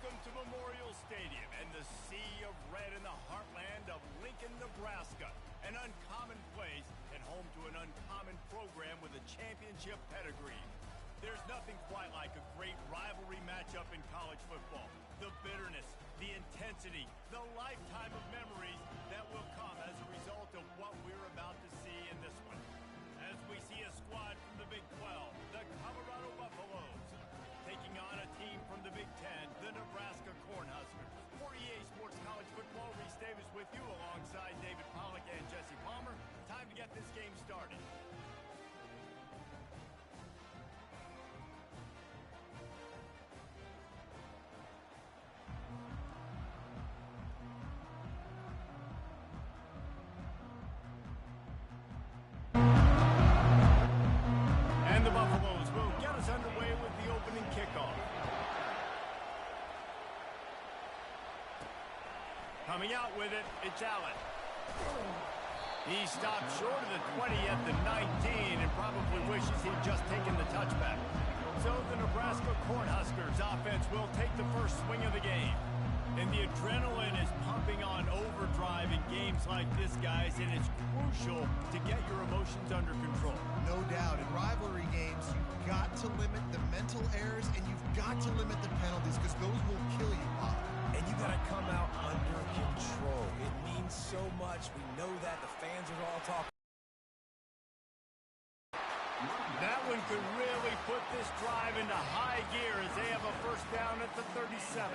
Welcome to Memorial Stadium and the sea of red in the heartland of Lincoln, Nebraska. An uncommon place and home to an uncommon program with a championship pedigree. There's nothing quite like a great rivalry matchup in college football. The bitterness, the intensity, the lifetime of memories that will come as a result of what we're about to see in this one. As we see a squad from the Big 12, the Colorado Buffaloes, taking on a team from the Big 10, the Nebraska Cornhuskers. For EA Sports College Football, Reese Davis with you alongside David Pollack and Jesse Palmer. Time to get this game started. And the Buffaloes will get us underway with the opening kickoff. Coming out with it, it's Allen. He stopped short of the 20 at the 19 and probably wishes he'd just taken the touchback. So the Nebraska Cornhuskers offense will take the first swing of the game. And the adrenaline is pumping on overdrive in games like this, guys, and it's crucial to get your emotions under control. No doubt. In rivalry games, you've got to limit the mental errors and you've got to limit the penalties because those will kill you, Bob. And you got to come out under control. It means so much. We know that. The fans are all talking. That one could really put this drive into high gear as they have a first down at the 37.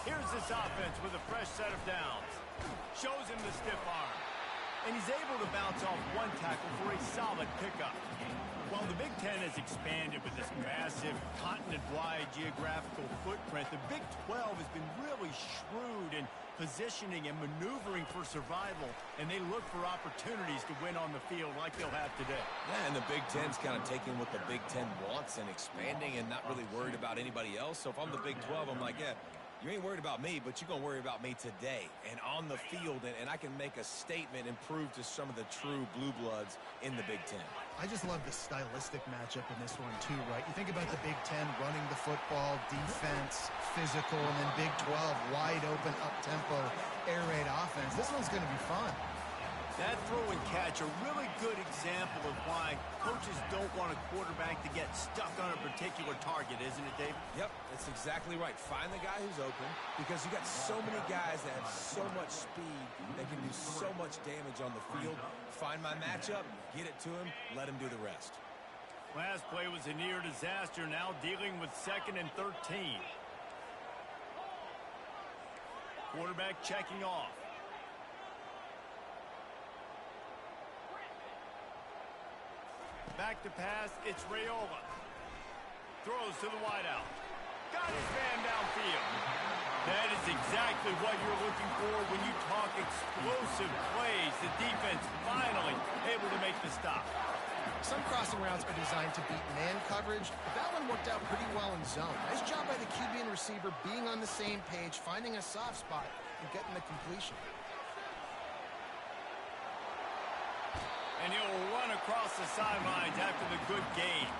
Here's this offense with a fresh set of downs. Shows him the stiff arm. And he's able to bounce off one tackle for a solid pickup. While the Big Ten has expanded with this massive continent-wide geographical footprint, the Big 12 has been really shrewd in positioning and maneuvering for survival, and they look for opportunities to win on the field like they'll have today. Yeah, and the Big Ten's kind of taking what the Big Ten wants and expanding and not really worried about anybody else. So if I'm the Big 12, I'm like, yeah, you ain't worried about me, but you're going to worry about me today and on the field, and I can make a statement and prove to some of the true blue bloods in the Big Ten. I just love the stylistic matchup in this one, too, right? You think about the Big Ten running the football, defense, physical, and then Big 12, wide open, up-tempo, air raid offense. This one's going to be fun. That throw and catch, a really good example of why coaches don't want a quarterback to get stuck on a particular target, isn't it, David? Yep, that's exactly right. Find the guy who's open because you got so many guys that have so much speed that can do so much damage on the field. Find my matchup, get it to him, let him do the rest. Last play was a near disaster, now dealing with 2nd and 13. Quarterback checking off. Back to pass, it's Raiola. Throws to the wideout. Got his man downfield. That is exactly what you're looking for when you talk explosive plays. The defense finally able to make the stop. Some crossing routes are designed to beat man coverage, but that one worked out pretty well in zone. Nice job by the QB and receiver being on the same page, finding a soft spot, and getting the completion. And he'll run across the sidelines after the good game.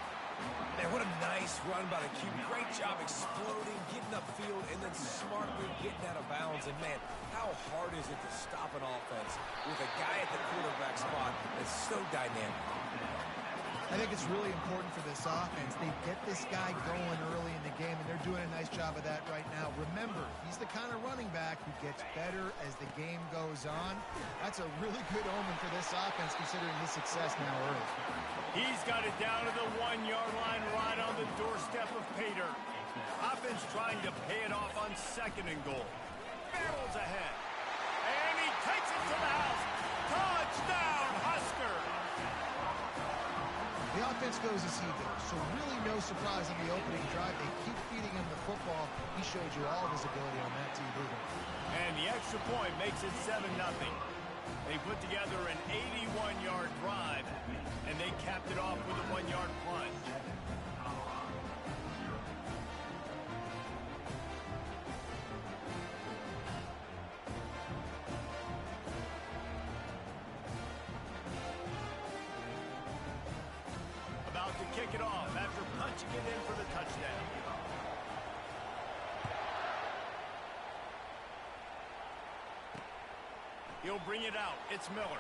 Man, what a nice run by the QB. Great job exploding, getting upfield, and then smartly getting out of bounds. And, man, how hard is it to stop an offense with a guy at the quarterback spot that's so dynamic? I think it's really important for this offense. They get this guy going early in the game, and they're doing a nice job of that right now. Remember, he's the kind of running back who gets better as the game goes on. That's a really good omen for this offense, considering his success now early. He's got it down to the 1-yard line right on the doorstep of Pater. Offense trying to pay it off on 2nd and goal. Barrels ahead. And he takes it to the house. Touchdown, Husker! The offense goes as he goes, so really no surprise on the opening drive. They keep feeding him the football. He showed you all of his ability on that TV. And the extra point makes it 7-0. They put together an 81-yard drive, and they capped it off with a 1-yard plunge. Kick it off after punching it in for the touchdown. He'll bring it out. It's Miller.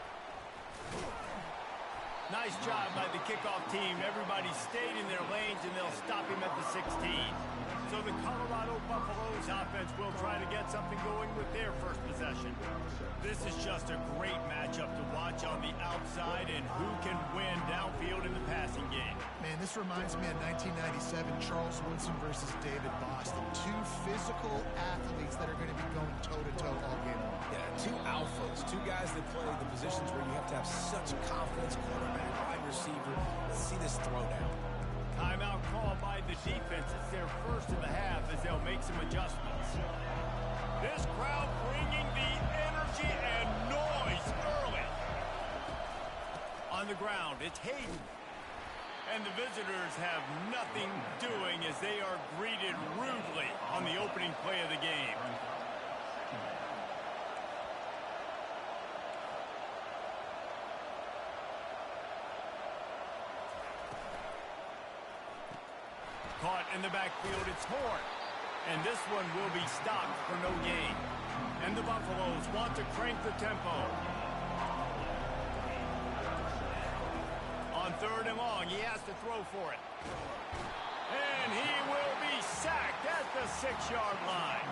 Nice job by the kickoff team. Everybody stayed in their lanes, and they'll stop him at the 16. So the Colorado Buffaloes offense will try to get something going with their first possession. This is just a great matchup to watch on the outside, and who can win downfield in the passing game. Man, this reminds me of 1997, Charles Woodson versus David Boston. Two physical athletes that are going to be going toe-to-toe all game long. Yeah, two alphas, two guys that play the positions where you have to have such confidence, quarterback, wide receiver. Let's see this throwdown. Timeout called by the defense. It's their first of the half as they'll make some adjustments. This crowd bringing the energy and noise early. On the ground, it's Hayden. And the visitors have nothing doing as they are greeted rudely on the opening play of the game. Caught in the backfield, it's Horn. And this one will be stopped for no gain. And the Buffaloes want to crank the tempo. On 3rd and long, he has to throw for it. And he will be sacked at the 6-yard line.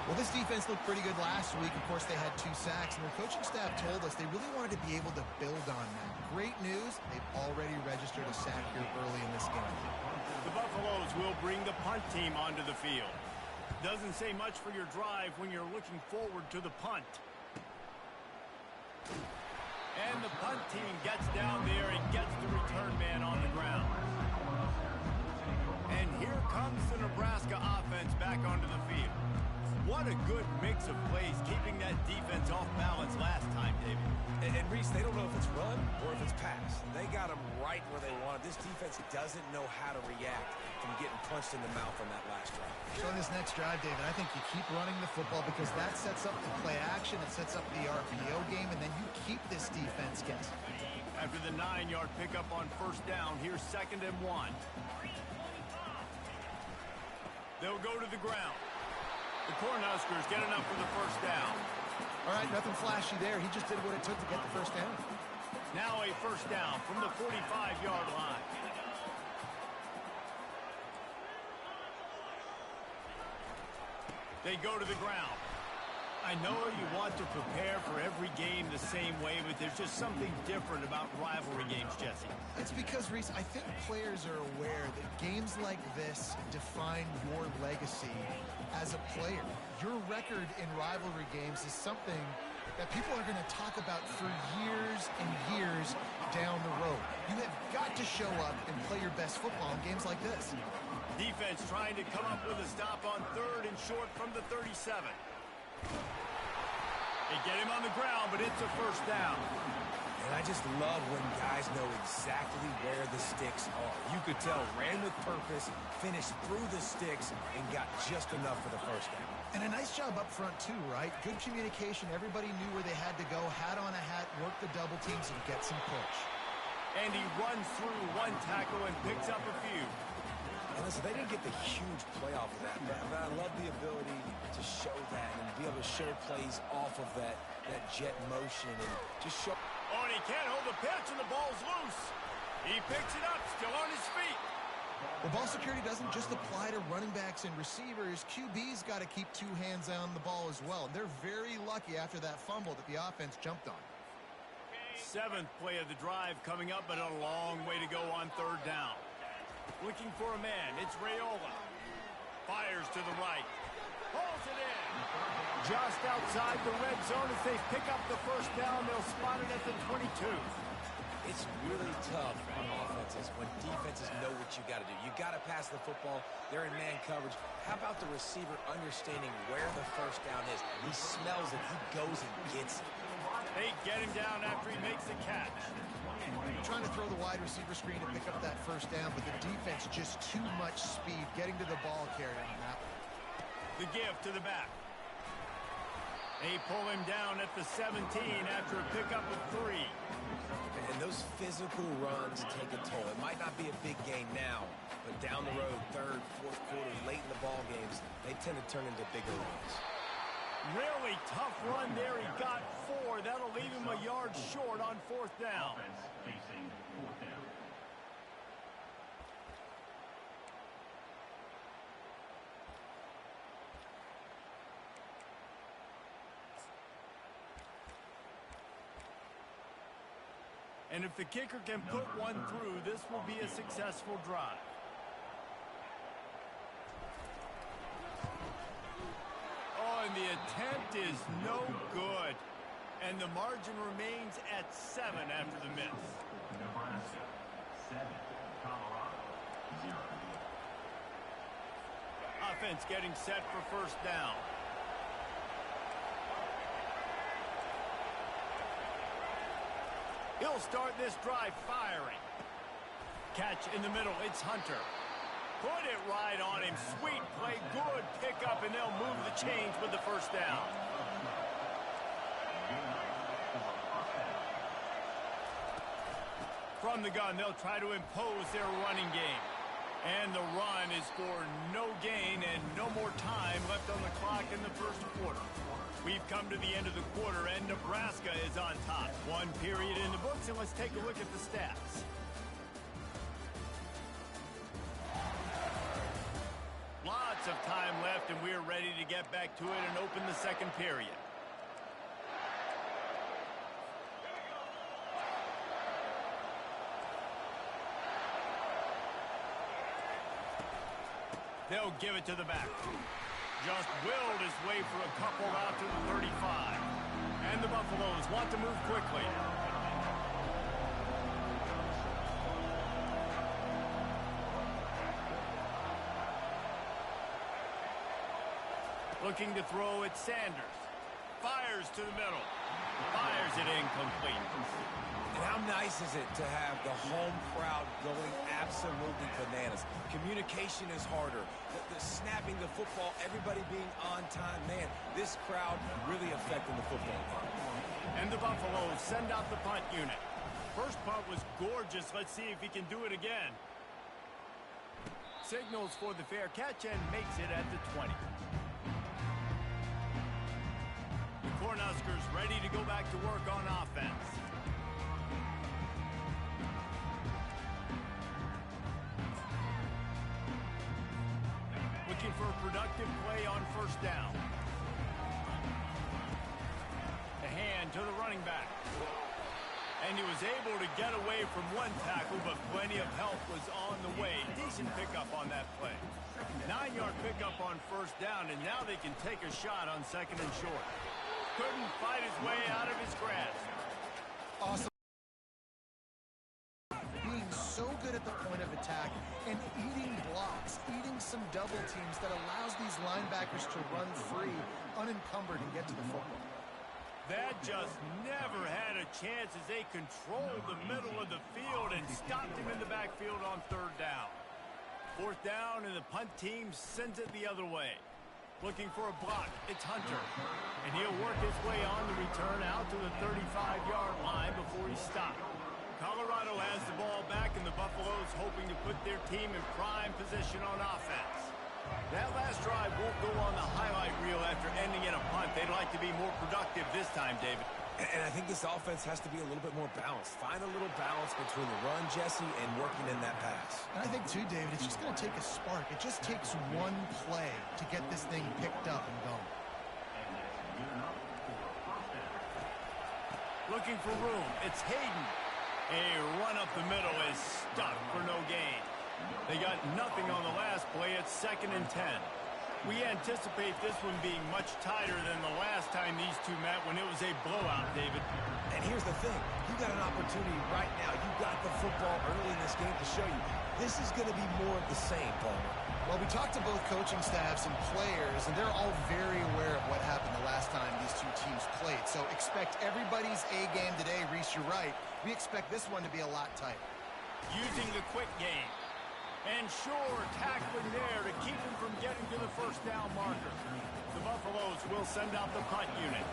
Well, this defense looked pretty good last week. Of course, they had 2 sacks, and their coaching staff told us they really wanted to be able to build on that. Great news, they've already registered a sack here early in this game. The Buffaloes will bring the punt team onto the field. Doesn't say much for your drive when you're looking forward to the punt. And the punt team gets down there and gets the return man on the ground. And here comes the Nebraska offense back onto the field. What a good mix of plays, keeping that defense off balance last time, David. And Reese, they don't know if it's run or if it's pass. They got them right where they want it. This defense doesn't know how to react from getting punched in the mouth on that last drive. So in this next drive, David, I think you keep running the football because that sets up the play action, it sets up the RPO game, and then you keep this defense guessing. After the 9-yard pickup on 1st down, here's 2nd and 1. They'll go to the ground. The Cornhuskers get enough for the 1st down. All right, nothing flashy there. He just did what it took to get the 1st down. Now a 1st down from the 45-yard line. They go to the ground. I know you want to prepare for every game the same way, but there's just something different about rivalry games, Jesse. It's because, Reese, I think players are aware that games like this define your legacy as a player. Your record in rivalry games is something that people are going to talk about for years and years down the road. You have got to show up and play your best football in games like this. Defense trying to come up with a stop on 3rd and short from the 37. They get him on the ground, but it's a 1st down. And I just love when guys know exactly where the sticks are. You could tell, ran with purpose, finished through the sticks, and got just enough for the 1st down. And a nice job up front, too, right? Good communication. Everybody knew where they had to go, hat on a hat, work the double teams, and get some push. And he runs through 1 tackle and picks up a few. And listen, they didn't get the huge play off of that, but I love the ability to show that and be able to show plays off of that jet motion and just show. Oh, and he can't hold the pitch, and the ball's loose. He picks it up, still on his feet. Well, ball security doesn't just apply to running backs and receivers. QB's got to keep 2 hands on the ball as well. They're very lucky after that fumble that the offense jumped on. 7th play of the drive coming up, but a long way to go on 3rd down. Looking for a man, it's Raiola. Fires to the right. Pulls it in. Just outside the red zone as they pick up the 1st down. They'll spot it at the 22. It's really tough on offenses when defenses know what you got to do. You got to pass the football. They're in man coverage. How about the receiver understanding where the 1st down is? He smells it. He goes and gets it. They get him down after he makes the catch. Trying to throw the wide receiver screen to pick up that 1st down, but the defense just too much speed getting to the ball carrier on that one. The give to the back. They pull him down at the 17 after a pickup of 3. And those physical runs take a toll. It might not be a big gain now, but down the road, 3rd, 4th quarter, late in the ball games, they tend to turn into bigger runs. Really tough run there. He got 4. That'll leave him a yard short on 4th down. Facing 4th down. And if the kicker can put one through, this will be a successful drive. Oh, and the attempt is no good. And the margin remains at 7 after the miss. Nebraska 7, Colorado 0. Offense getting set for 1st down. He'll start this drive firing. Catch in the middle. It's Hunter. Put it right on him. Sweet play. Good pickup, and they'll move the chains with the 1st down. From the gun, they'll try to impose their running game. And the run is for no gain and no more time left on the clock in the 1st quarter. We've come to the end of the quarter, and Nebraska is on top. 1 period in the books, and let's take a look at the stats. Lots of time left, and we're ready to get back to it and open the 2nd period. They'll give it to the back. Just willed his way for a couple out to the 35. And the Buffaloes want to move quickly. Looking to throw at Sanders. Fires to the middle. Fires it incomplete. And how nice is it to have the home crowd going absolutely bananas? Communication is harder. The snapping the football, everybody being on time. Man, this crowd really affecting the football game. And the Buffaloes send out the punt unit. First punt was gorgeous. Let's see if he can do it again. Signals for the fair catch and makes it at the 20. The Cornhuskers ready to go back to work on offense. Looking for a productive play on 1st down. The hand to the running back. And he was able to get away from one tackle, but plenty of help was on the way. Decent pickup on that play. 9-yard pickup on 1st down, and now they can take a shot on 2nd and short. Couldn't fight his way out of his grasp. Awesome. Being so good at the point of attack and eating blocks, eating some double teams that allows these linebackers to run free, unencumbered, and get to the football. That just never had a chance as they controlled the middle of the field and stopped him in the backfield on 3rd down. 4th down, and the punt team sends it the other way. Looking for a block. It's Hunter. And he'll work his way on the return out to the 35-yard line before he's stopped. Colorado has the ball back, and the Buffaloes hoping to put their team in prime position on offense. That last drive won't go on the highlight reel after ending in a punt. They'd like to be more productive this time, David. And I think this offense has to be a little bit more balanced. Find a little balance between the run, Jesse, and working in that pass. And I think, too, David, it's just going to take a spark. It just takes one play to get this thing picked up and going. Looking for room. It's Hayden. A run up the middle is stuck for no gain. They got nothing on the last play. It's 2nd and 10. We anticipate this one being much tighter than the last time these two met when it was a blowout, David. And here's the thing. You got an opportunity right now. You got the football early in this game to show you. This is going to be more of the same, Palmer. Well, we talked to both coaching staffs and players, and they're all very aware of what happened the last time these two teams played. So expect everybody's A game today. Reese, you're right. We expect this one to be a lot tighter. Using the quick game. And sure, tackling there to keep him from getting to the 1st down marker. The Buffaloes will send out the punt unit.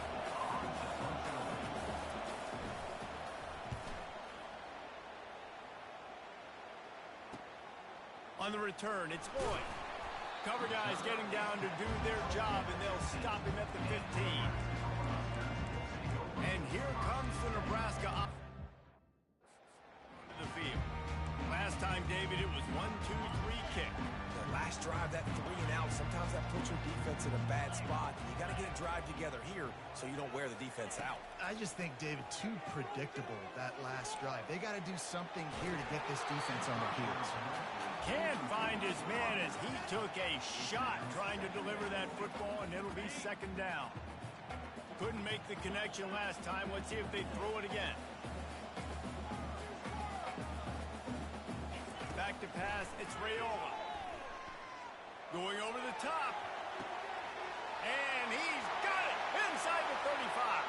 On the return, it's Lloyd. Cover guys getting down to do their job, and they'll stop him at the 15. And here comes the Nebraska offense to the field. Last time, David, it was 1-2-3 kick. The last drive, that 3 and out, sometimes that puts your defense in a bad spot. You got to get a drive together here so you don't wear the defense out. I just think, David, too predictable, that last drive. They got to do something here to get this defense on their heels. Can't find his man as he took a shot trying to deliver that football, and it'll be second down. Couldn't make the connection last time. Let's see if they throw it again. Back to pass. It's Raiola. Going over the top. And he's got it inside the 35.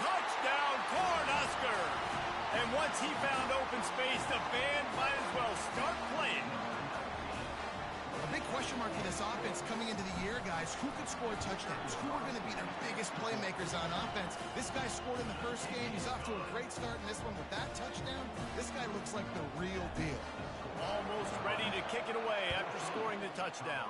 Touchdown, Cornhuskers. And once he found open space, the band might as well start playing. A big question mark for this offense coming into the year, guys. Who could score touchdowns? Who are going to be their biggest playmakers on offense? This guy scored in the first game. He's off to a great start in this one with that touchdown. This guy looks like the real deal. Almost ready to kick it away after scoring the touchdown.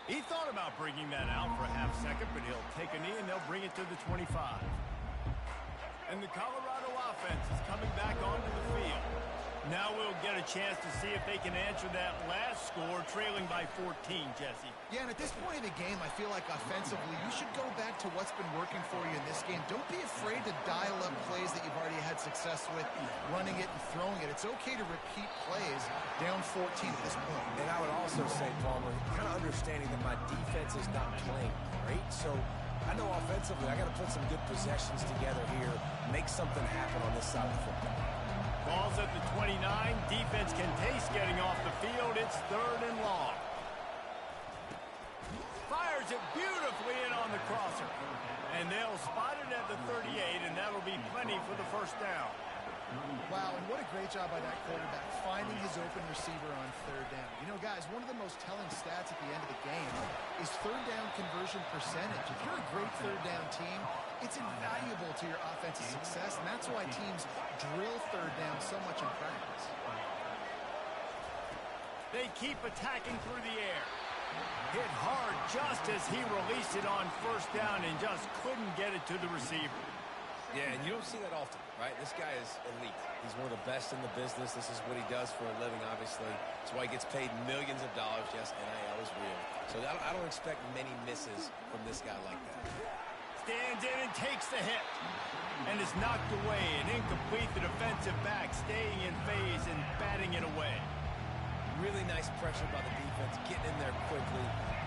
He thought about bringing that out for a half second, but he'll take a knee and they'll bring it to the 25. And the Colorado offense is coming back onto the field. Now we'll get a chance to see if they can answer that last score, trailing by 14, Jesse. Yeah, and at this point in the game, I feel like offensively, you should go back to what's been working for you in this game. Don't be afraid to dial up plays that you've already had success with, running it and throwing it. It's okay to repeat plays down 14 at this point. And I would also say, Palmer, kind of understanding that my defense is not playing great, so I know offensively I got to put some good possessions together here, make something happen on this side of the football. Ball's at the 29. Defense can taste getting off the field. It's third and long. Fires it beautifully in on the crosser. And they'll spot it at the 38, and that'll be plenty for the first down. Wow, and what a great job by that quarterback, finding his open receiver on third down. You know, guys, one of the most telling stats at the end of the game is third down conversion percentage. If you're a great third down team, it's invaluable to your offensive success, and that's why teams drill third down so much in practice. They keep attacking through the air. Hit hard just as he released it on first down and just couldn't get it to the receiver. Yeah, and you don't see that often, right? This guy is elite. He's one of the best in the business. This is what he does for a living, obviously. That's why he gets paid millions of dollars. Yes, NIL is real. So I don't expect many misses from this guy like that. Stands in and takes the hit. And is knocked away and incomplete. The defensive back staying in phase and batting it away. Really nice pressure by the defense, getting in there quickly,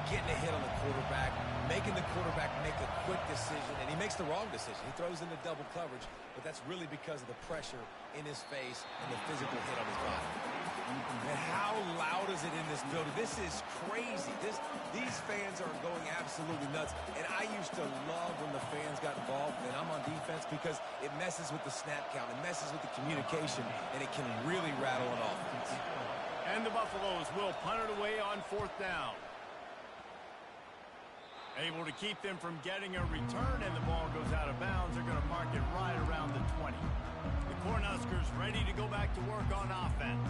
getting a hit on the quarterback, making the quarterback make a quick decision, and he makes the wrong decision. He throws into double coverage, but that's really because of the pressure in his face and the physical hit on his body. And how loud is it in this building? This is crazy. These fans are going absolutely nuts, and I used to love when the fans got involved, and I'm on defense because it messes with the snap count, it messes with the communication, and it can really rattle an offense. And the Buffaloes will punt it away on fourth down. Able to keep them from getting a return, and the ball goes out of bounds. They're going to mark it right around the 20. The Cornhuskers ready to go back to work on offense.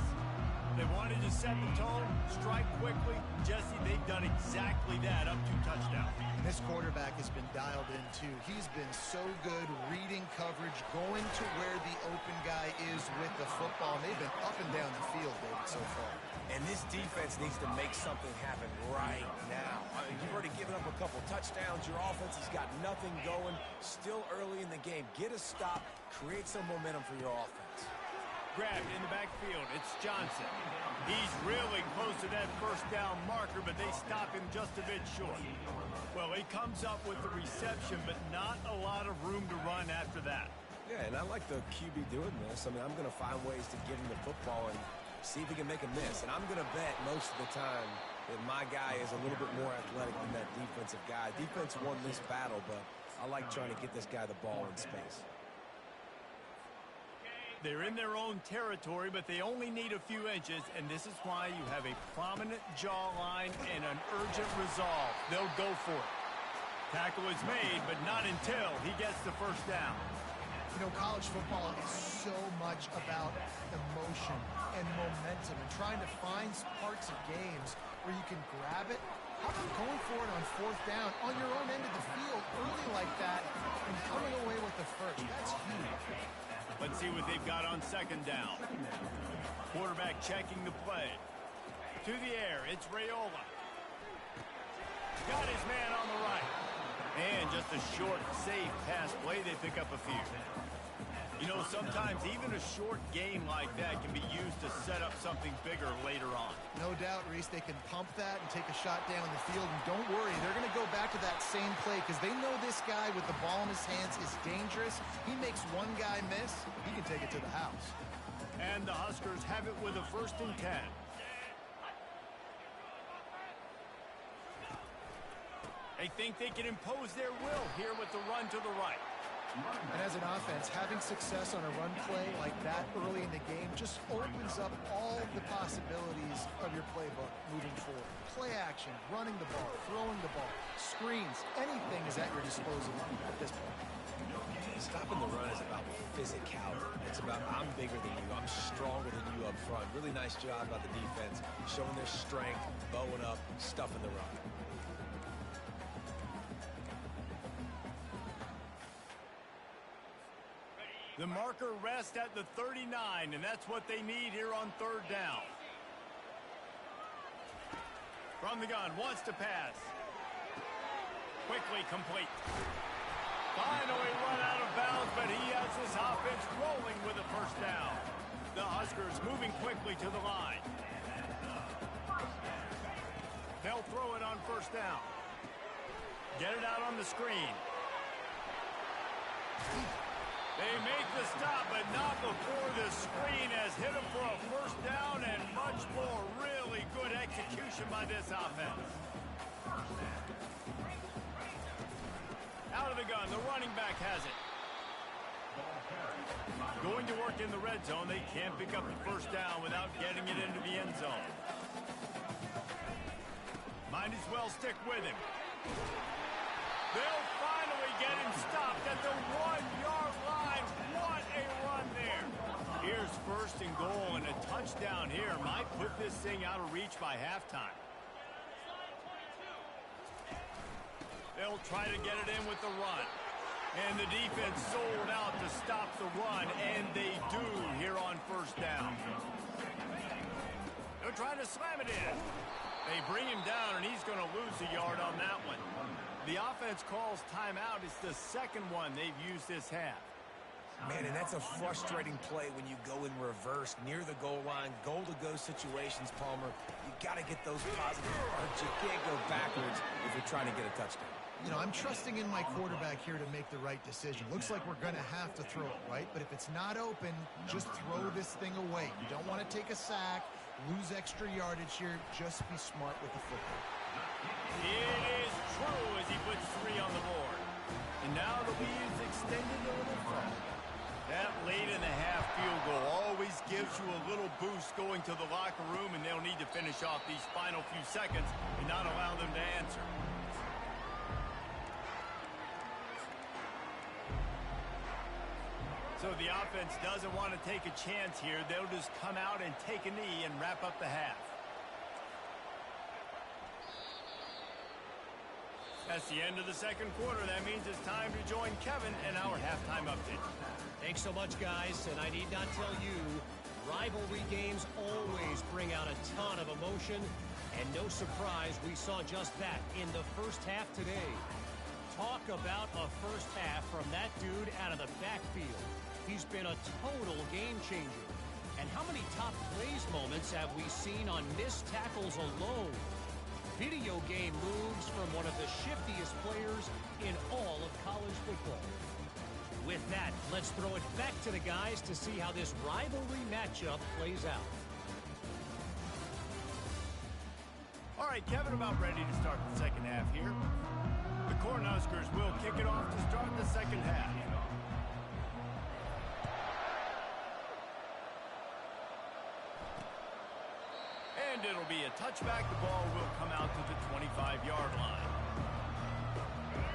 They wanted to set the tone, strike quickly. Jesse, they've done exactly that, up to touchdown. And this quarterback has been dialed in, too. He's been so good reading coverage, going to where the open guy is with the football. And they've been up and down the field, David, so far. And this defense needs to make something happen right now. I mean, you've already given up a couple touchdowns. Your offense has got nothing going. Still early in the game. Get a stop. Create some momentum for your offense. Grabbed in the backfield. It's Johnson. He's really close to that first down marker, but they stop him just a bit short. Well, he comes up with the reception, but not a lot of room to run after that. Yeah, and I like the QB doing this. I mean, I'm going to find ways to get him the football and see if he can make a miss. And I'm going to bet most of the time that my guy is a little bit more athletic than that defensive guy. Defense won this battle, but I like trying to get this guy the ball in space. They're in their own territory, but they only need a few inches, and this is why you have a prominent jawline and an urgent resolve. They'll go for it. Tackle is made, but not until he gets the first down. You know, college football is so much about emotion and momentum and trying to find parts of games where you can grab it. How about going for it on fourth down on your own end of the field early like that and coming away with the first? That's huge. Let's see what they've got on second down. Quarterback checking the play. To the air, it's Raiola. Got his man on the right. And just a short, safe pass play, they pick up a few. You know, sometimes even a short game like that can be used to set up something bigger later on. No doubt, Reese, they can pump that and take a shot down the field. And don't worry, they're going to go back to that same play because they know this guy with the ball in his hands is dangerous. He makes one guy miss, he can take it to the house. And the Huskers have it with a 1st and 10. They think they can impose their will here with the run to the right. And as an offense, having success on a run play like that early in the game just opens up all the possibilities of your playbook moving forward. Play action, running the ball, throwing the ball, screens, anything is at your disposal at this point. Stopping the run is about physicality. It's about I'm bigger than you, I'm stronger than you up front. Really nice job by the defense, showing their strength, bowing up, stuffing the run. The marker rests at the 39, and that's what they need here on 3rd down. From the gun, wants to pass. Quickly complete. Finally run out of bounds, but he has his offense rolling with a 1st down. The Huskers moving quickly to the line. They'll throw it on 1st down. Get it out on the screen. They make the stop, but not before the screen has hit him for a 1st down and much more. Really good execution by this offense. Out of the gun, the running back has it. Going to work in the red zone, they can't pick up the 1st down without getting it into the end zone. Might as well stick with him. They'll finally get him stopped at the 1-yard line. What a run there. Here's 1st and goal, and a touchdown here might put this thing out of reach by halftime. They'll try to get it in with the run. And the defense sold out to stop the run, and they do here on 1st down. They're trying to slam it in. They bring him down, and he's going to lose a yard on that one. The offense calls timeout. It's the 2nd one they've used this half. Man, and that's a frustrating play when you go in reverse near the goal line, goal-to-go situations, Palmer. You got to get those positive yards. You can't go backwards if you're trying to get a touchdown. You know, I'm trusting in my quarterback here to make the right decision. Looks like we're going to have to throw it, right? But if it's not open, just throw this thing away. You don't want to take a sack, lose extra yardage here. Just be smart with the football. It is true as he puts 3 on the board. And now the lead's extended a little further. That late-in-the-half field goal always gives you a little boost going to the locker room, and they'll need to finish off these final few seconds and not allow them to answer. So the offense doesn't want to take a chance here. They'll just come out and take a knee and wrap up the half. That's the end of the 2nd quarter. That means it's time to join Kevin and our halftime update. Thanks so much, guys. And I need not tell you, rivalry games always bring out a ton of emotion. And no surprise, we saw just that in the 1st half today. Talk about a 1st half from that dude out of the backfield. He's been a total game changer. And how many top plays moments have we seen on missed tackles alone? Video game moves from one of the shiftiest players in all of college football. With that, let's throw it back to the guys to see how this rivalry matchup plays out. All right, Kevin, about ready to start the 2nd half here. The Cornhuskers will kick it off to start the 2nd half. And it'll be a touchback. The ball will come out to the 25-yard line.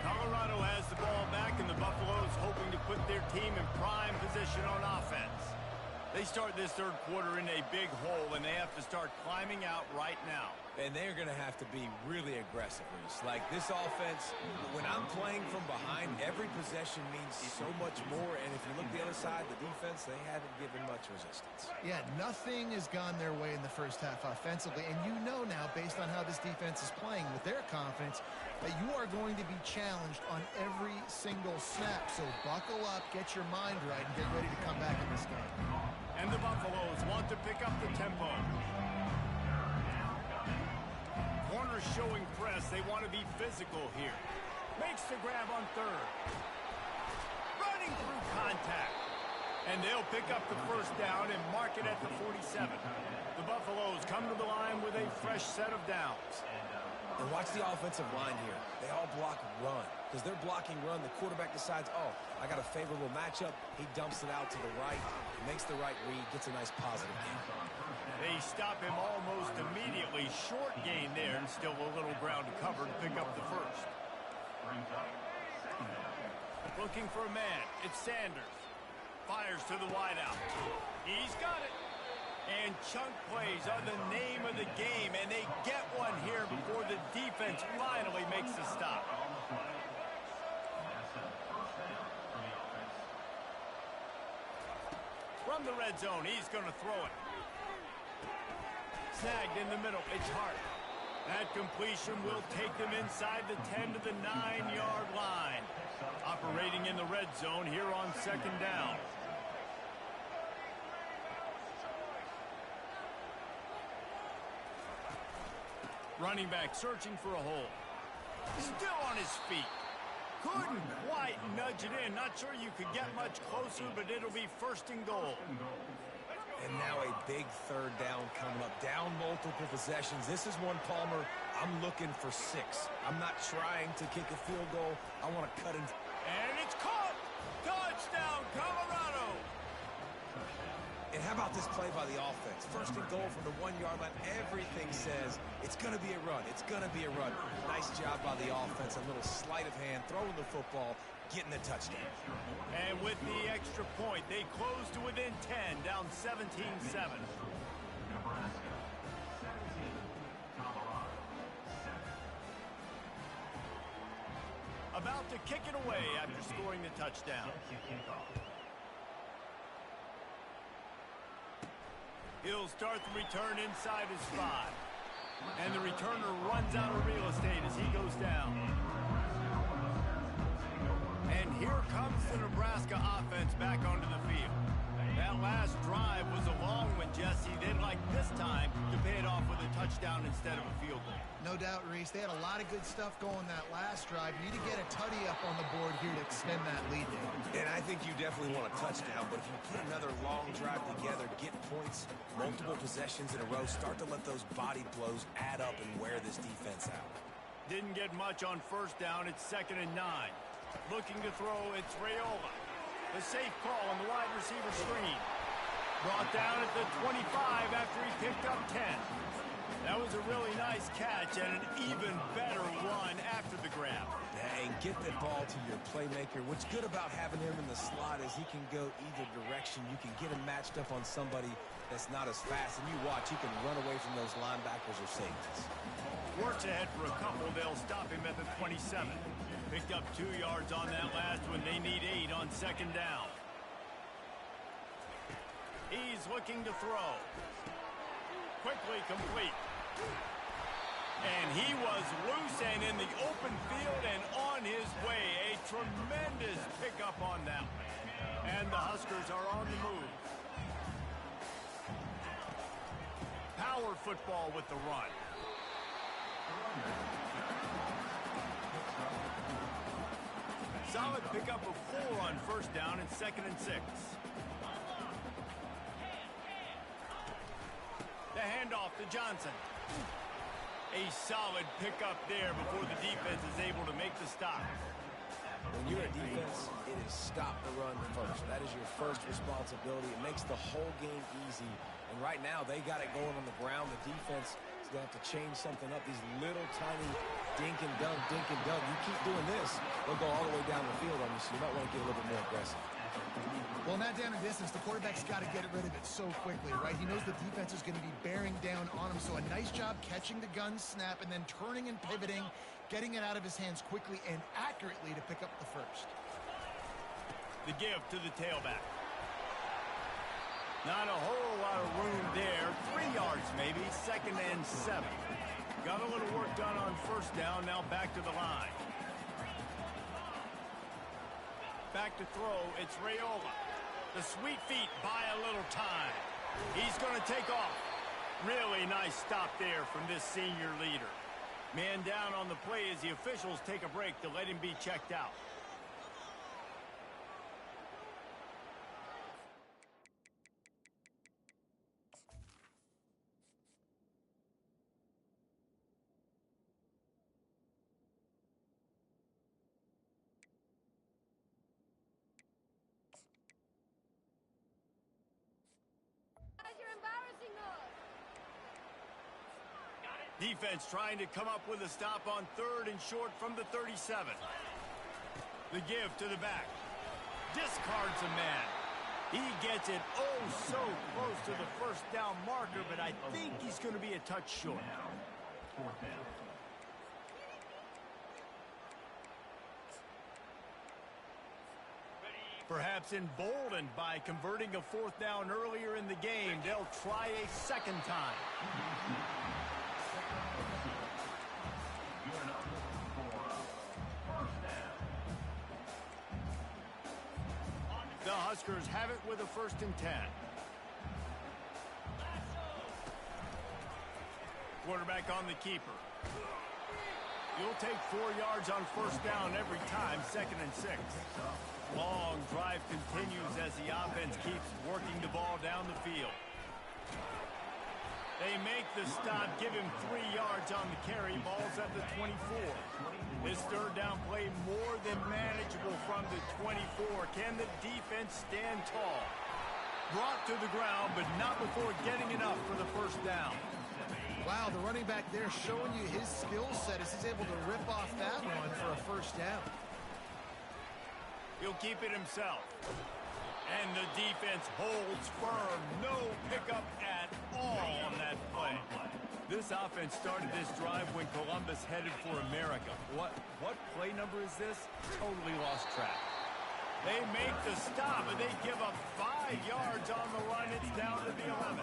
Colorado has the ball back, and the Buffaloes hoping to put their team in prime position on offense. They start this third quarter in a big hole, and they have to start climbing out right now. And they're going to have to be really aggressive, Reese. Like this offense, when I'm playing from behind, every possession means so much more. And if you look the other side, the defense, they haven't given much resistance. Yeah, nothing has gone their way in the first half offensively. And you know now, based on how this defense is playing with their confidence, that you are going to be challenged on every single snap. So buckle up, get your mind right, and get ready to come back in this game. And the Buffaloes want to pick up the tempo. Corners showing press. They want to be physical here. Makes the grab on third. Running through contact. And they'll pick up the first down and mark it at the 47. The Buffaloes come to the line with a fresh set of downs. And watch the offensive line here. They all block run. Because they're blocking run, the quarterback decides, oh, I got a favorable matchup. He dumps it out to the right, makes the right read, gets a nice positive gain. They stop him almost immediately. Short gain there, and still a little ground to cover to pick up the first. Looking for a man. It's Sanders. Fires to the wideout. He's got it. And chunk plays are the name of the game, and they get one here before the defense finally makes the stop. From the red zone, he's going to throw it. Snagged in the middle. It's Hart. That completion will take them inside the 10 to the 9-yard line. Operating in the red zone here on second down. Running back searching for a hole. Still on his feet. Couldn't quite nudge it in. Not sure you could get much closer, but it'll be first and goal. And now a big third down coming up. Down multiple possessions. This is one, Palmer, I'm looking for 6. I'm not trying to kick a field goal. I want to cut him. And it's caught! Touchdown, Colorado! And how about this play by the offense? First and goal from the 1-yard line. Everything says it's going to be a run. It's going to be a run. Nice job by the offense. A little sleight of hand, throwing the football, getting the touchdown. And with the extra point, they close to within 10, down 17-7. Nebraska 17, Colorado 7. About to kick it away after scoring the touchdown. He'll start the return inside his 5. And the returner runs out of real estate as he goes down. And here comes the Nebraska offense back onto the field. That last drive was a long one, Jesse. They'd like this time to pay it off with a touchdown instead of a field goal. No doubt, Reese. They had a lot of good stuff going that last drive. You need to get a tutty up on the board here to extend that lead there. And I think you definitely want a touchdown, but if you put another long drive together, get points, multiple possessions in a row, start to let those body blows add up and wear this defense out. Didn't get much on first down. It's 2nd and 9. Looking to throw, it's Raiola. The safe call on the wide receiver screen. Brought down at the 25 after he picked up 10. That was a really nice catch and an even better run after the grab. And get the ball to your playmaker. What's good about having him in the slot is he can go either direction. You can get him matched up on somebody that's not as fast. And you watch, he can run away from those linebackers or safeties. Works ahead for a couple. They'll stop him at the 27. Picked up 2 yards on that last one. They need 8 on second down. He's looking to throw. Quickly complete. And he was loose and in the open field and on his way. A tremendous pickup on that one. And the Huskers are on the move. Power football with the run. Solid pickup of 4 on first down and 2nd and 6. The handoff to Johnson. A solid pickup there before the defense is able to make the stop. When you're a defense, it is stop the run first. That is your first responsibility. It makes the whole game easy. And right now, they got it going on the ground. The defense is going to have to change something up. These little tiny dink and dunk. You keep doing this, they'll go all the way down the field on you, so you might want to get a little bit more aggressive. Well, in that down and distance, the quarterback's got to get rid of it so quickly, right? He knows the defense is going to be bearing down on him, so a nice job catching the gun snap and then turning and pivoting, getting it out of his hands quickly and accurately to pick up the first. The give to the tailback. Not a whole lot of room there. 3 yards maybe, 2nd and 7. Got a little work done on first down, now back to the line. Back to throw, it's Raiola. The sweet feet buy a little time. He's going to take off. Really nice stop there from this senior leader. Man down on the play as the officials take a break to let him be checked out. Defense trying to come up with a stop on 3rd and short from the 37. The give to the back. Discards a man. He gets it oh so close to the first down marker, but I think he's going to be a touch short. Perhaps emboldened by converting a 4th down earlier in the game, they'll try a 2nd time. The Huskers have it with a 1st and 10. Quarterback on the keeper. You'll take 4 yards on first down every time, 2nd and 6. Long drive continues as the offense keeps working the ball down the field. They make the stop, give him 3 yards on the carry. Ball's at the 24. This 3rd down play more than manageable from the 24. Can the defense stand tall? Brought to the ground, but not before getting enough for the first down. Wow, the running back there showing you his skill set as he's able to rip off that one for a first down. He'll keep it himself. And the defense holds firm. No pickup at all on that play. This offense started this drive when Columbus headed for America. What play number is this? Totally lost track. They make the stop, and they give up 5 yards on the run. It's down to the 11.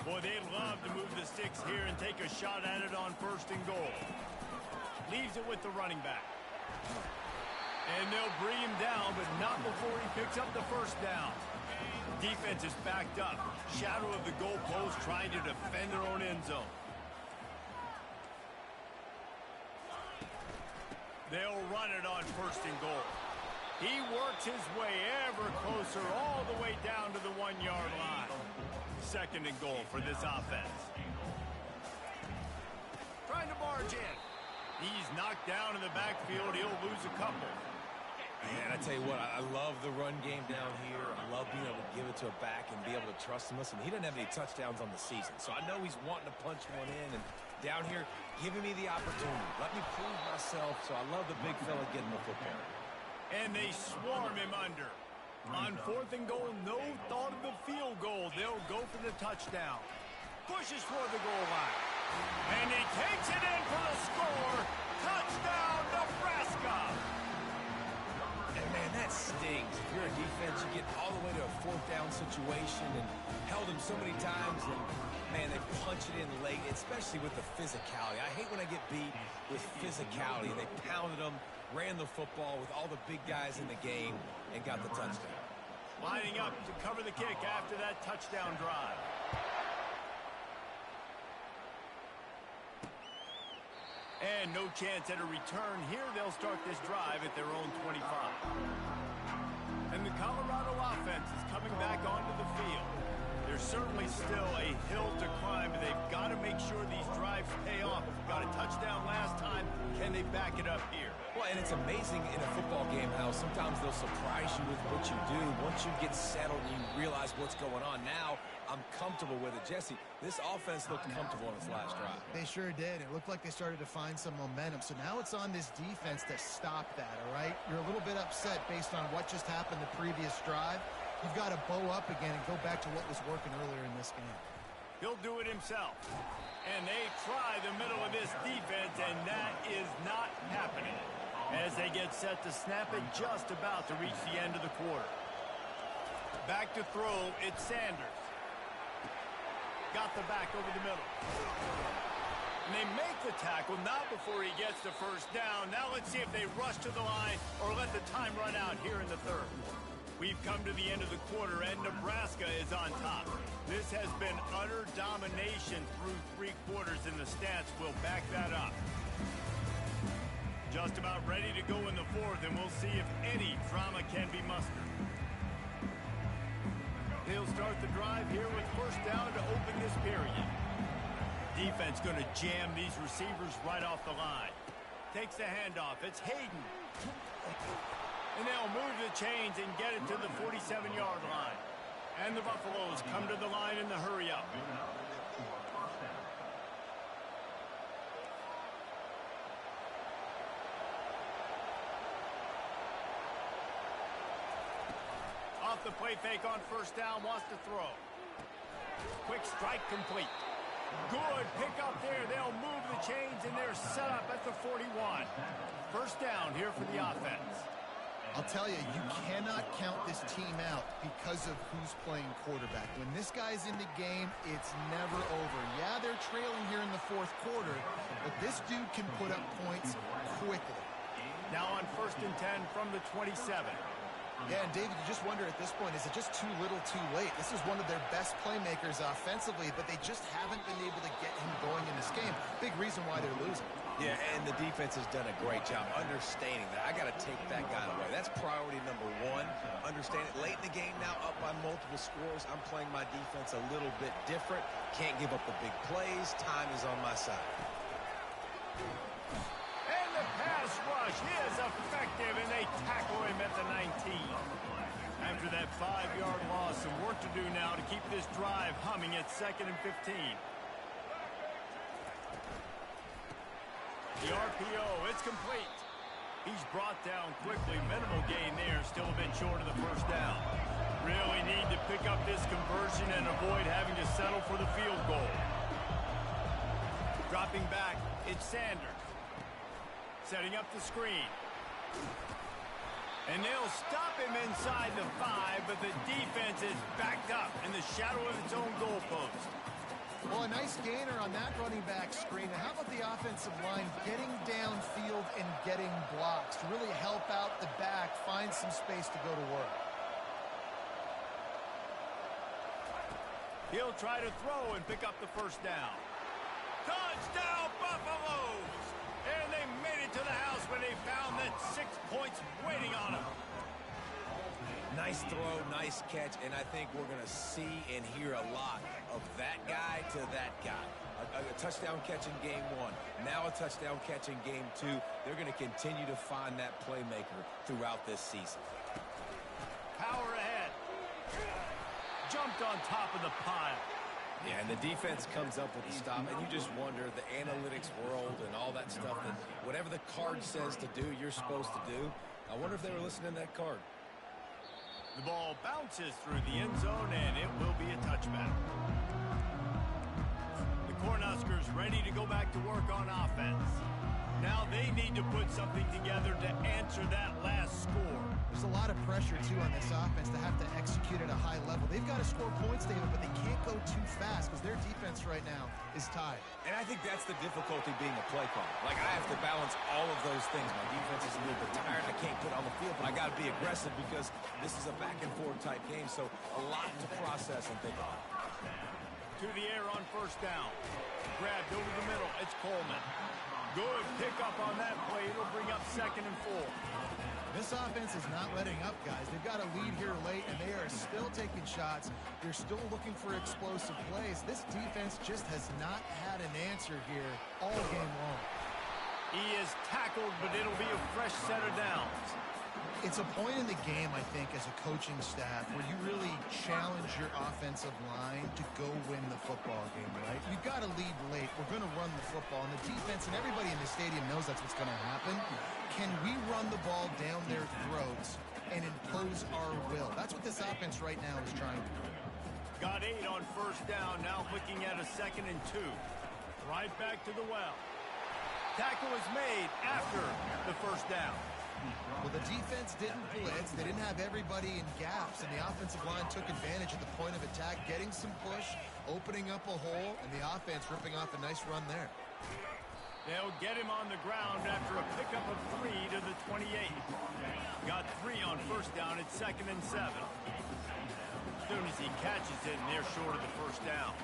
Boy, they'd love to move the sticks here and take a shot at it on 1st and goal. Leaves it with the running back. And they'll bring him down, but not before he picks up the first down. Defense is backed up. Shadow of the goalpost trying to defend their own end zone. They'll run it on 1st and goal. He works his way ever closer all the way down to the 1-yard line. 2nd and goal for this offense. Trying to barge in. He's knocked down in the backfield. He'll lose a couple. Man, I tell you what, I love the run game down here. I love being able to give it to a back and be able to trust him. Listen, he doesn't have any touchdowns on the season, so I know he's wanting to punch one in. And down here, giving me the opportunity. Let me prove myself, so I love the big fella getting the football. And they swarm him under. On 4th and goal, no thought of the field goal. They'll go for the touchdown. Pushes for the goal line. And he takes it in for the score. Touchdown, Nebraska! And man, that stings. If you're a defense, you get all the way to a 4th down situation and held him so many times, and man, they punch it in late, especially with the physicality. I hate when I get beat with physicality. They pounded them, ran the football with all the big guys in the game, and got the touchdown. Lining up to cover the kick after that touchdown drive. And no chance at a return here. They'll start this drive at their own 25. And the Colorado offense is coming back onto the field. There's certainly still a hill to climb, but they've got to make sure these drives pay off. Got a touchdown last time. Can they back it up here? Well, and it's amazing in a football game how sometimes they'll surprise you with what you do. Once you get settled and you realize what's going on, now I'm I'm comfortable with it. Jesse, this offense looked comfortable in its last drive. They sure did. It looked like they started to find some momentum. So now it's on this defense to stop that, all right? You're a little bit upset based on what just happened the previous drive. You've got to bow up again and go back to what was working earlier in this game. He'll do it himself. And they try the middle of this defense, and that is not happening. As they get set to snap it, just about to reach the end of the quarter. Back to throw, it's Sanders. Got the back over the middle. And they make the tackle, not before he gets the first down. Now let's see if they rush to the line or let the time run out here in the third. We've come to the end of the quarter, and Nebraska is on top. This has been utter domination through 3 quarters, and the stats will back that up. Just about ready to go in the fourth, and we'll see if any drama can be mustered. He'll start the drive here with first down to open this period. Defense going to jam these receivers right off the line. Takes the handoff. It's Hayden. And they'll move the chains and get it to the 47-yard line. And the Buffaloes come to the line in the hurry-up. Off the play fake on first down, wants to throw. Quick strike complete. Good pick up there. They'll move the chains, and they're set up at the 41. First down here for the offense. I'll tell you, you cannot count this team out because of who's playing quarterback. When this guy's in the game, it's never over. Yeah, they're trailing here in the fourth quarter, but this dude can put up points quickly. Now on first and 10 from the 27. Yeah, and David, you just wonder at this point, is it just too little too late? This is one of their best playmakers offensively, but they just haven't been able to get him going in this game. Big reason why they're losing. Yeah, and the defense has done a great job understanding that. I got to take that guy away. That's priority number 1. Understand it. Late in the game now, up by multiple scores. I'm playing my defense a little bit different. Can't give up the big plays. Time is on my side. And the pass rush is effective, and they tackle him at the 19. After that 5-yard loss, some work to do now to keep this drive humming at 2nd and 15. The RPO, it's complete. He's brought down quickly. Minimal gain there, still a bit short of the first down. Really need to pick up this conversion and avoid having to settle for the field goal. Dropping back, it's Sanders. Setting up the screen. And they'll stop him inside the 5, but the defense is backed up in the shadow of its own goalpost. Well, a nice gainer on that running back screen. And how about the offensive line getting downfield and getting blocks to really help out the back, find some space to go to work? He'll try to throw and pick up the first down. Touchdown, Buffaloes! And they made it to the house when they found that 6 points waiting on them. Nice throw, nice catch, and I think we're going to see and hear a lot of that guy to that guy. A touchdown catch in game 1, now a touchdown catch in game 2. They're going to continue to find that playmaker throughout this season. Power ahead. Jumped on top of the pile. Yeah, and the defense comes up with the stop, and you just wonder, the analytics world and all that stuff, that whatever the card says to do, you're supposed to do. I wonder if they were listening to that card. The ball bounces through the end zone, and it will be a touchback. The Cornhuskers ready to go back to work on offense. Now they need to put something together to answer that last score. There's a lot of pressure, too, on this offense to have to execute at a high level. They've got to score points, David, but they can't go too fast because their defense right now is tied. And I think that's the difficulty being a play caller. Like, I have to balance all of those things. My defense is a little bit tired. I can't put on the field, but I got to be aggressive because this is a back-and-forth type game, so a lot to process and think about. To the air on first down. Grabbed over the middle. It's Coleman. Good pickup on that play. It'll bring up 2nd and 4. This offense is not letting up, guys. They've got a lead here late, and they are still taking shots. They're still looking for explosive plays. This defense just has not had an answer here all game long. He is tackled, but it'll be a fresh set of downs. It's a point in the game, I think, as a coaching staff where you really challenge your offensive line to go win the football game, right? You've got to lead late. We're going to run the football. And the defense and everybody in the stadium knows that's what's going to happen. Can we run the ball down their throats and impose our will? That's what this offense right now is trying to do. Got 8 on first down. Now looking at a 2nd and 2. Right back to the well. Tackle was made after the first down. Well, the defense didn't blitz. They didn't have everybody in gaps, and the offensive line took advantage at the point of attack, getting some push, opening up a hole, and the offense ripping off a nice run there. They'll get him on the ground after a pickup of 3 to the 28. Got 3 on first down at 2nd and 7. As soon as he catches it, and they're short of the first down.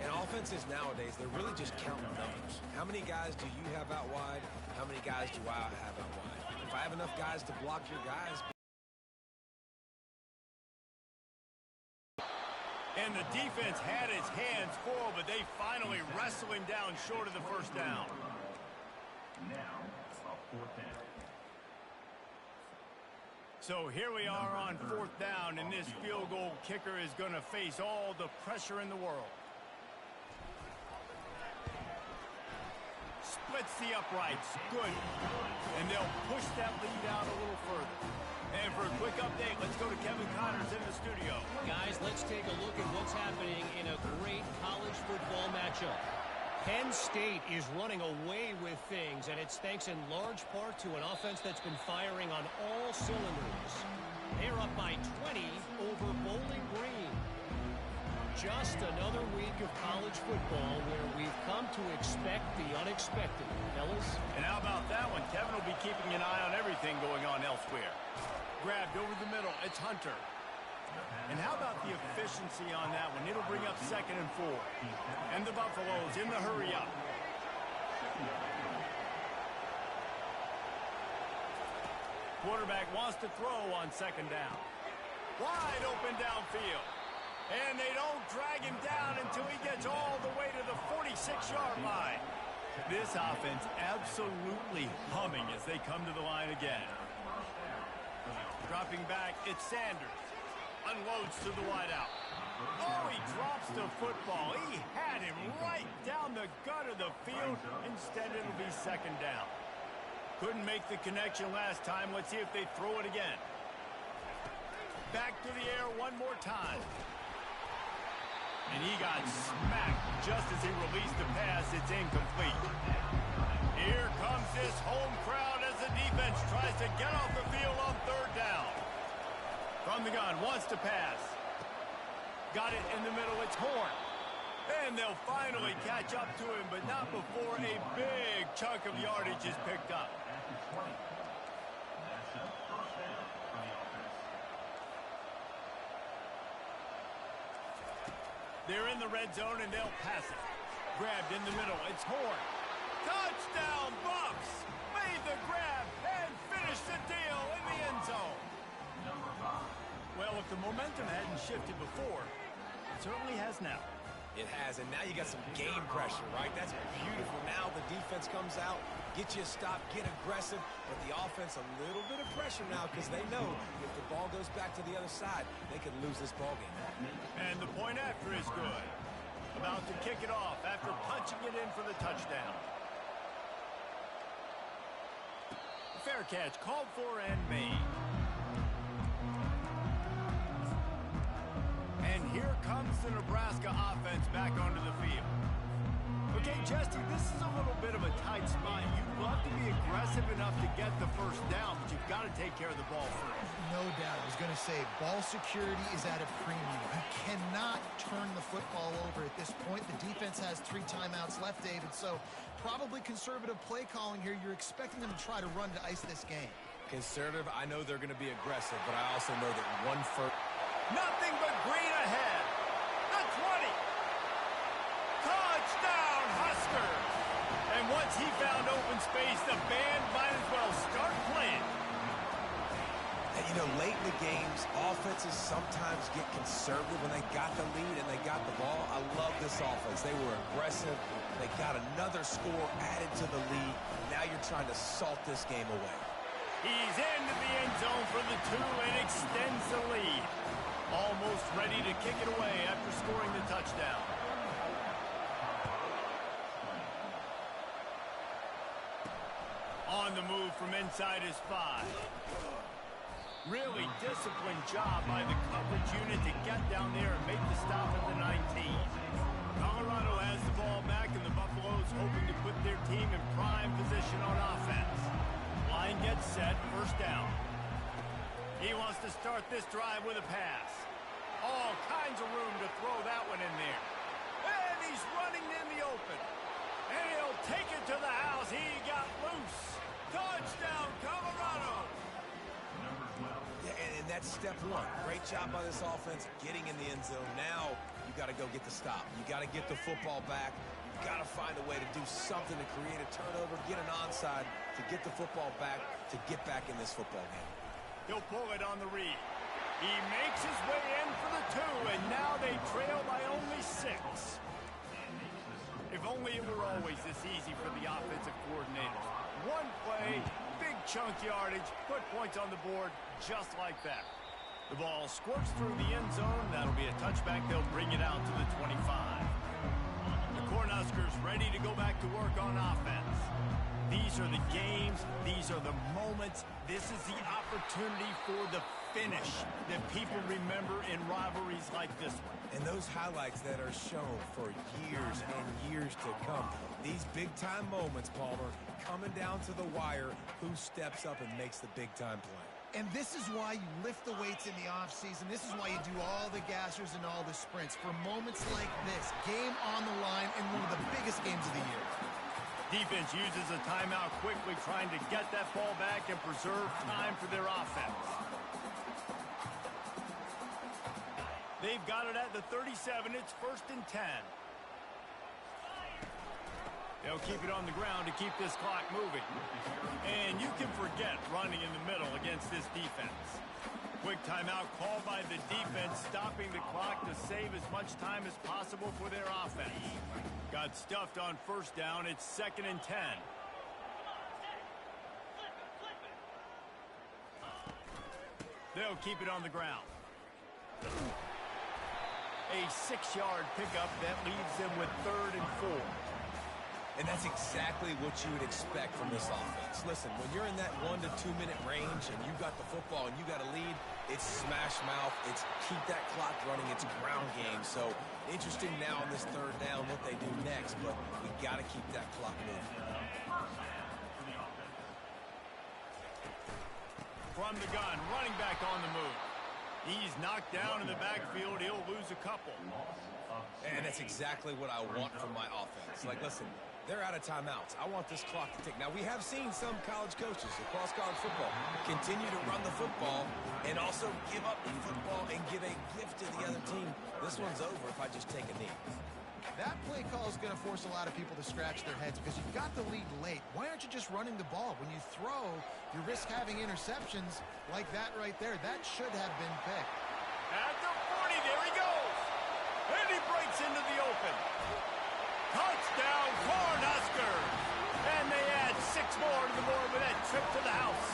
And offenses nowadays, they're really just counting numbers. How many guys do you have out wide? How many guys do I have out wide? If I have enough guys to block your guys. And the defense had his hands full, but they finally wrestle him down short of the first down. Now, a 4th down. So here we are on 4th down, and this field goal kicker is going to face all the pressure in the world. Splits the uprights. Good. And they'll push that lead out a little further. And for a quick update, let's go to Kevin Connors in the studio. Guys, let's take a look at what's happening in a great college football matchup. Penn State is running away with things, and it's thanks in large part to an offense that's been firing on all cylinders. They're up by 20 over Bowling Green. Just another week of college football where we've come to expect the unexpected, fellas. And how about that one? Kevin will be keeping an eye on everything going on elsewhere. Grabbed over the middle. It's Hunter. And how about the efficiency on that one? It'll bring up 2nd and 4. And the Buffaloes in the hurry up. Quarterback wants to throw on 2nd down. Wide open downfield. And they don't drag him down until he gets all the way to the 46-yard line. This offense absolutely humming as they come to the line again. Dropping back, it's Sanders. Unloads to the wideout. Oh, he drops the football. He had him right down the gut of the field. Instead, it'll be 2nd down. Couldn't make the connection last time. Let's see if they throw it again. Back to the air one more time. And he got smacked just as he released the pass. It's incomplete. Here comes this home crowd as the defense tries to get off the field on 3rd down. From the gun, wants to pass. Got it in the middle, it's Horn. And they'll finally catch up to him, but not before a big chunk of yardage is picked up. After 20. That's a 1st down for the offense. They're in the red zone, and they'll pass it. Grabbed in the middle. It's Horn. Touchdown, Buffs! Made the grab and finished the deal in the end zone. Well, if the momentum hadn't shifted before, it certainly has now. It has, and now you got some game pressure, right? That's beautiful. Now the defense comes out, get you a stop, get aggressive, but the offense a little bit of pressure now because they know if the ball goes back to the other side, they could lose this ball game. And the point after is good. About to kick it off after punching it in for the touchdown. Fair catch called for and made. And here comes the Nebraska offense back onto the field. Okay, Jesse, this is a little bit of a tight spot. You'd love to be aggressive enough to get the first down, but you've got to take care of the ball first. No doubt. I was going to say, ball security is at a premium. You cannot turn the football over at this point. The defense has 3 timeouts left, David, so probably conservative play calling here. You're expecting them to try to run to ice this game. Conservative, I know they're going to be aggressive, but I also know that one first. Nothing but green ahead. The 20. Touchdown, Huskers. And once he found open space, the band might as well start playing. And, you know, late in the games, offenses sometimes get conservative when they got the lead and they got the ball. I love this offense. They were aggressive. They got another score added to the lead. Now you're trying to salt this game away. He's into the end zone for the 2 and extends the lead. Almost ready to kick it away after scoring the touchdown. On the move from inside his 5. Really disciplined job by the coverage unit to get down there and make the stop at the 19. Colorado has the ball back, and the Buffaloes hoping to put their team in prime position on offense. Line gets set, first down. He wants to start this drive with a pass. All kinds of room to throw that one in there. And he's running in the open. And he'll take it to the house. He got loose. Touchdown, Colorado. Yeah, and that's step 1. Great job by this offense getting in the end zone. Now you got to go get the stop. You got to get the football back. You got to find a way to do something to create a turnover, get an onside, to get the football back, to get back in this football game. He'll pull it on the read. He makes his way in for the 2, and now they trail by only 6. If only it were always this easy for the offensive coordinators. One play, big chunk yardage, put points on the board just like that. The ball squirts through the end zone. That'll be a touchback. They'll bring it out to the 25. The Cornhuskers ready to go back to work on offense. These are the games. These are the moments. This is the opportunity for the finish that people remember in rivalries like this one. And those highlights that are shown for years and years to come. These big-time moments, Palmer, coming down to the wire, who steps up and makes the big-time play. And this is why you lift the weights in the offseason. This is why you do all the gassers and all the sprints. For moments like this, game on the line in one of the biggest games of the year. Defense uses a timeout quickly, trying to get that ball back and preserve time for their offense. They've got it at the 37. It's 1st and 10. They'll keep it on the ground to keep this clock moving. And you can forget running in the middle against this defense. Quick timeout called by the defense, stopping the clock to save as much time as possible for their offense. Got stuffed on 1st down. It's 2nd and 10. They'll keep it on the ground. A 6-yard pickup that leaves them with 3rd and 4. And that's exactly what you would expect from this offense. Listen, when you're in that 1 to 2 minute range and you got the football and you got a lead, it's smash mouth, it's keep that clock running, it's ground game. So interesting now on this 3rd down what they do next, but we got to keep that clock moving. From the gun, running back on the move. He's knocked down in the backfield. He'll lose a couple. And that's exactly what I want from my offense. Like, listen, they're out of timeouts. I want this clock to tick. Now, we have seen some college coaches across college football continue to run the football and also give up the football and give a gift to the other team. This one's over if I just take a knee. That play call is going to force a lot of people to scratch their heads because you've got the lead late. Why aren't you just running the ball? When you throw, you risk having interceptions like that right there. That should have been picked. At the 40, there he goes. And he breaks into the open. Touchdown, Cornhuskers. And they add 6 more to the board with that trip to the house.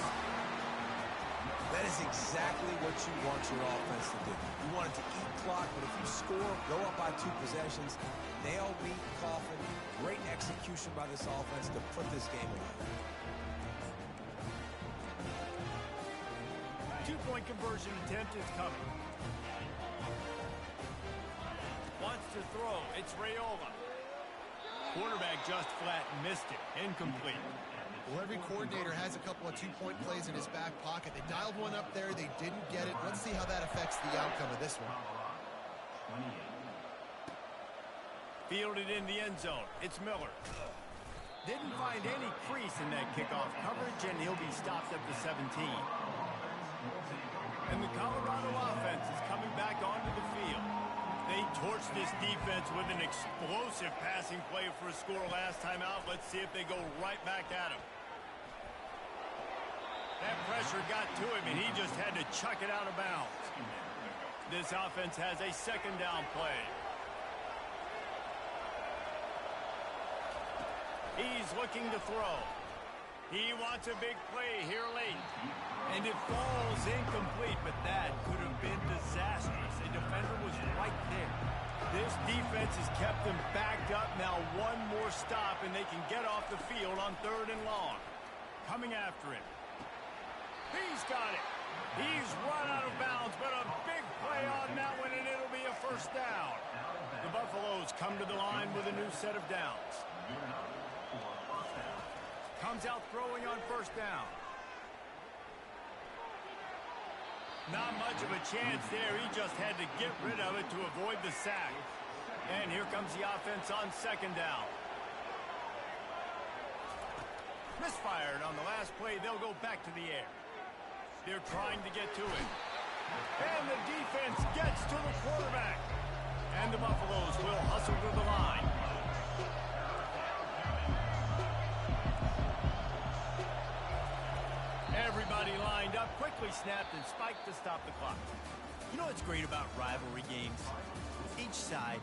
That is exactly what you want your offense to do. You want it to eat clock, but if you score, go up by 2 possessions, nail, beat, coffin. Great execution by this offense to put this game away. 2-point conversion attempt is coming. Wants to throw. It's Raiola. Quarterback just flat missed it. Incomplete. Well, every coordinator has a couple of 2-point plays in his back pocket. They dialed one up there. They didn't get it. Let's see how that affects the outcome of this one. Fielded in the end zone. It's Miller. Didn't find any crease in that kickoff coverage, and he'll be stopped at the 17. And the Colorado offense is coming back onto the field. They torched this defense with an explosive passing play for a score last time out. Let's see if they go right back at him. That pressure got to him, and he just had to chuck it out of bounds. This offense has a 2nd down play. He's looking to throw. He wants a big play here late. And it falls incomplete, but that could have been disastrous. A defender was right there. This defense has kept them backed up. Now one more stop, and they can get off the field on 3rd and long. Coming after it. He's got it. He's run out of bounds, but a big play on that one, and it'll be a first down. The Buffaloes come to the line with a new set of downs. Comes out throwing on first down. Not much of a chance there. He just had to get rid of it to avoid the sack. And here comes the offense on 2nd down. Misfired on the last play. They'll go back to the air. They're trying to get to it. And the defense gets to the quarterback. And the Buffaloes will hustle to the line. Everybody lined up, quickly snapped and spiked to stop the clock. You know what's great about rivalry games? Each side